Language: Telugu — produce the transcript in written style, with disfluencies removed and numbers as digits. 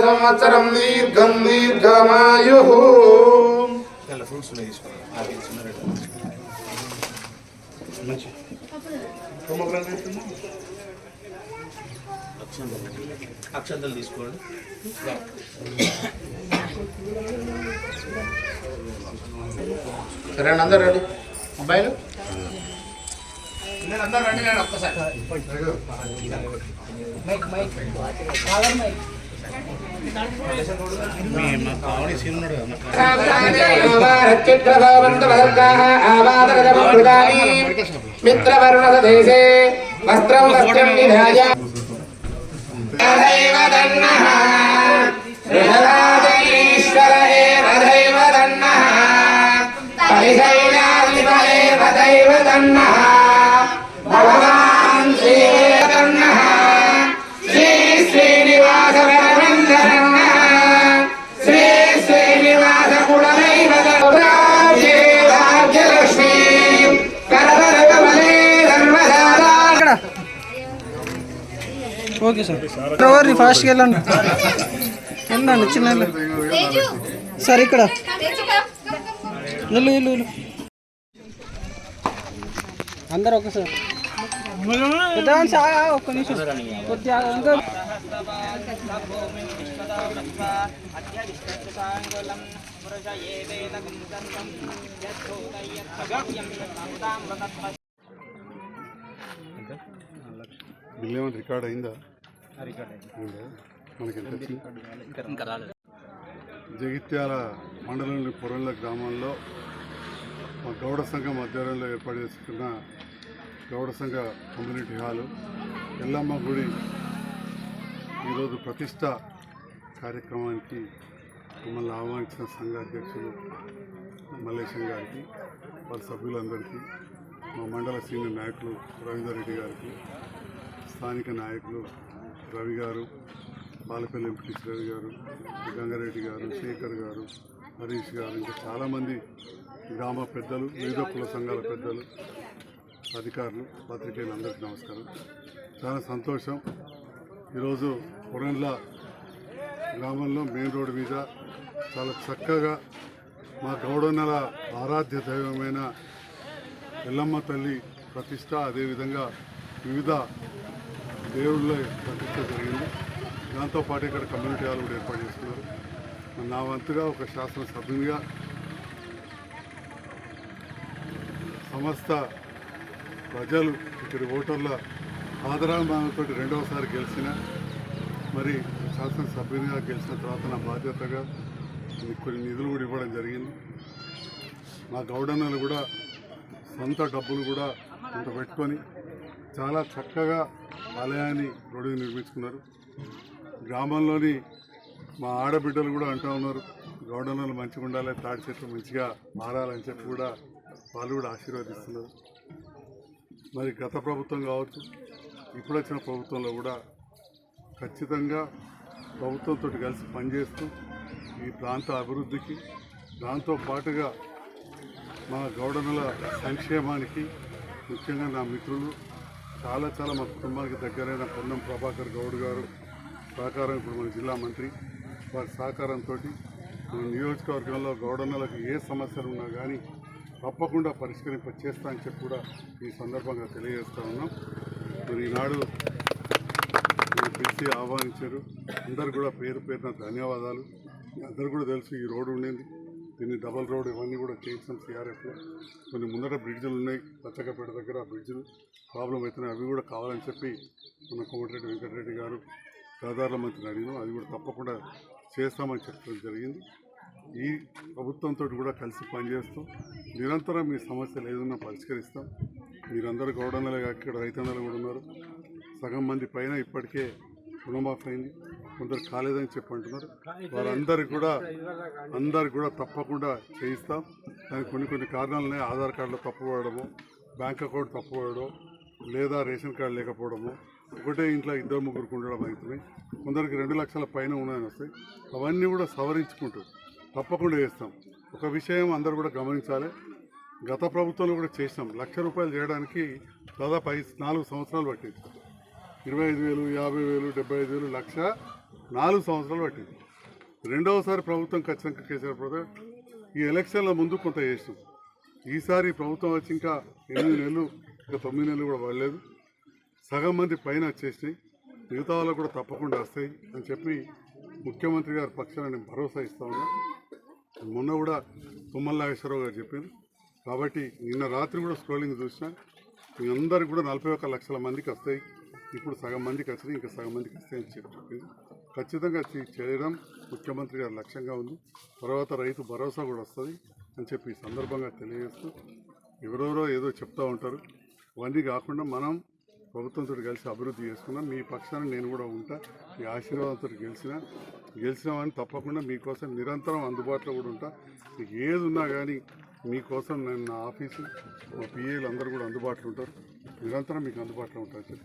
సంవత్సరం దీర్ఘం దీర్ఘమాయు. అక్షంతలు తీసుకోండి. సరే అండి, అందరు రండి. అబ్బాయిలు అందరు రండి. నేను ఒక్కసారి మిత్రవర్ణదేశే వస్త్రం వస్త్రం నిధాయ ఈశ్వర ఏవ దైవ దన్నః పరిశైలాధిపదేవ దైవ దన్నః భగవాన్ శ్రీదన్నః శ్రీ శ్రీనివాస వరవిందరన్నః శ్రీ శ్రీనివాస కులదైవ భాగ్యలక్ష్మీ కరవర కమలే ధర్మధారా. ఓకే సార్, ఎవరి ఫాస్ట్గా వెళ్ళండి వెళ్ళండి చిన్న సార్ ఇక్కడ వెళ్ళు వెళ్ళు అందరు ఒకసారి ఒక్క నిమిషం కొద్దిగా బిల్ ఏమైనా రికార్డ్ అయిందా? మనకి జగిత్యాల మండలంలోని పొరల్ల గ్రామంలో మా గౌడ సంఘం ఆధ్వర్యంలో ఏర్పాటు చేసుకున్న గౌడ సంఘ కమ్యూనిటీ హాలు ఎల్లమ్మ గుడి ఈరోజు ప్రతిష్ట కార్యక్రమానికి మమ్మల్ని ఆహ్వానించిన సంఘ అధ్యక్షులు మల్లేశం గారికి, వారి సభ్యులందరికీ, మా మండల సీనియర్ నాయకులు రవీందర్ రెడ్డి గారికి, స్థానిక నాయకులు రవి గారు, బాలపల్లి ఎంపీ రవి గారు, గంగారెడ్డి గారు, శేఖర్ గారు, హరీష్ గారు, ఇంకా చాలామంది గ్రామ పెద్దలు, వివిధ కుల సంఘాల పెద్దలు, అధికారులు, పత్రికేయులు అందరికీ నమస్కారం. చాలా సంతోషం. ఈరోజు పొరండ్ల గ్రామంలో మెయిన్ రోడ్డు మీద చాలా చక్కగా మా గౌడన్నల ఆరాధ్య దైవమైన ఎల్లమ్మ తల్లి ప్రతిష్ట, అదేవిధంగా వివిధ దేవుళ్ళ ప్రతిష్ట జరిగింది. దాంతోపాటు ఇక్కడ కమ్యూనిటీ హాల్ కూడా ఏర్పాటు చేసుకున్నారు. నా వంతుగా ఒక శాసనసభ్యునిగా సమస్త ప్రజలు ఇక్కడ ఓటర్ల ఆదరాభిమానంతో రెండవసారి గెలిచిన, మరి శాసనసభ్యునిగా గెలిచిన తర్వాత నా బాధ్యతగా కొన్ని నిధులు కూడా ఇవ్వడం జరిగింది. మా గౌడన్నలు కూడా సొంత డబ్బులు కూడా కొంత పెట్టుకొని చాలా చక్కగా ఆలయాన్ని రోడ్డు నిర్మించుకున్నారు. గ్రామంలోని మా ఆడబిడ్డలు కూడా అంటూ ఉన్నారు, గౌడన్నలు మంచిగా ఉండాలి, తాడి చెట్లు మంచిగా మారాలని చెప్పి కూడా వాళ్ళు కూడా ఆశీర్వదిస్తున్నారు. మరి గత ప్రభుత్వం కావచ్చు, ఇప్పుడు వచ్చిన ప్రభుత్వంలో కూడా ఖచ్చితంగా ప్రభుత్వంతో కలిసి పనిచేస్తూ ఈ ప్రాంత అభివృద్ధికి, దాంతో పాటుగా మా గౌడన్నల సంక్షేమానికి, ముఖ్యంగా నా మిత్రులు చాలా మా కుటుంబానికి దగ్గరైన పొన్నం ప్రభాకర్ గౌడ్ గారు సహకారం, ఇప్పుడు మన జిల్లా మంత్రి, వారి సహకారంతో మన నియోజకవర్గంలో గౌడన్నలకు ఏ సమస్యలు ఉన్నా కానీ తప్పకుండా చేస్తా అని చెప్పి కూడా ఈ సందర్భంగా తెలియజేస్తూ ఉన్నాం. మరి ఈనాడు పిలిచి ఆహ్వానించారు. అందరు కూడా పేరు పేరున ధన్యవాదాలు. అందరు కూడా తెలుసు ఈ రోడ్డు ఉండేది, దీన్ని డబల్ రోడ్ ఇవన్నీ కూడా చేయించాం సిఆర్ఎఫ్లో. కొన్ని ముందర బ్రిడ్జులు ఉన్నాయి, పచ్చకపేట దగ్గర బ్రిడ్జులు ప్రాబ్లం అవుతున్నాయి, అవి కూడా కావాలని చెప్పి మన కోమటిరెడ్డి వెంకటరెడ్డి గారు రహదారుల మంత్రిని అడిగినాం. అది కూడా తప్పకుండా చేస్తామని చెప్పడం జరిగింది. ఈ ప్రభుత్వంతో కూడా కలిసి పనిచేస్తూ నిరంతరం మీ సమస్యలు ఏదన్నా పరిష్కరిస్తాం. మీరందరూ గౌడన్నలే కాక ఇక్కడ రైతన్నలు కూడా ఉన్నారు. సగం మంది పైన ఇప్పటికే రుణమాఫీ అయింది, కొందరు కాలేదని చెప్పి అంటున్నారు. వారందరికీ కూడా తప్పకుండా చేయిస్తాం. దానికి కొన్ని కారణాలనే ఆధార్ కార్డులో తప్పుపడము, బ్యాంక్ అకౌంట్ తప్పుపడడం, లేదా రేషన్ కార్డు లేకపోవడము, ఒకటే ఇంట్లో 2-3 ఉండడం అవుతున్నాయి. కొందరికి 2 లక్షల పైన ఉన్నాయని వస్తాయి. అవన్నీ కూడా సవరించుకుంటూ తప్పకుండా చేస్తాం. ఒక విషయం అందరూ కూడా గమనించాలి, గత ప్రభుత్వంలో కూడా చేసినాం. 1,00,000 రూపాయలు చేయడానికి దాదాపు 4 సంవత్సరాలు పట్టింది. 25,000, 50,000, 75,000, 1,00,000 4 సంవత్సరాలు పట్టింది. రెండవసారి ప్రభుత్వం ఖచ్చితంగా కేసీఆర్ ప్రభుత్వం ఈ ఎలక్షన్ల ముందు కొంత చేసినాం. ఈసారి ప్రభుత్వం వచ్చి ఇంకా 8 నెలలు ఇంకా 9 నెలలు కూడా పడలేదు. సగం మంది పైన వచ్చేసినాయి. మిగతా వాళ్ళకు కూడా తప్పకుండా వస్తాయి అని చెప్పి ముఖ్యమంత్రి గారి పక్షాన నేను భరోసా ఇస్తా ఉన్నా. మొన్న కూడా తుమ్మల నాగేశ్వరరావు గారు చెప్పారు. కాబట్టి నిన్న రాత్రి కూడా స్క్రోలింగ్ చూసిన మీ అందరికి కూడా 41 లక్షల మందికి వస్తాయి. ఇప్పుడు సగం మందికి వచ్చినాయి, ఇంకా సగం మందికి వస్తాయని చెప్పింది. ఖచ్చితంగా చేయడం ముఖ్యమంత్రి గారి లక్ష్యంగా ఉంది. తర్వాత రైతు భరోసా కూడా వస్తుంది అని చెప్పి ఈ సందర్భంగా తెలియజేస్తూ, ఎవరెవరో ఏదో చెప్తూ ఉంటారు. అవన్నీ కాకుండా మనం ప్రభుత్వంతో కలిసి అభివృద్ధి చేసుకున్నాం. మీ పక్షాన నేను కూడా ఉంటా. మీ ఆశీర్వాదంతో గెలిచినామని తప్పకుండా మీకోసం నిరంతరం అందుబాటులో కూడా ఉంటా. మీకు ఏది ఉన్నా కానీ మీకోసం నేను నా ఆఫీసు మా పిఏలు అందరూ కూడా అందుబాటులో ఉంటారు. నిరంతరం మీకు అందుబాటులో ఉంటారు.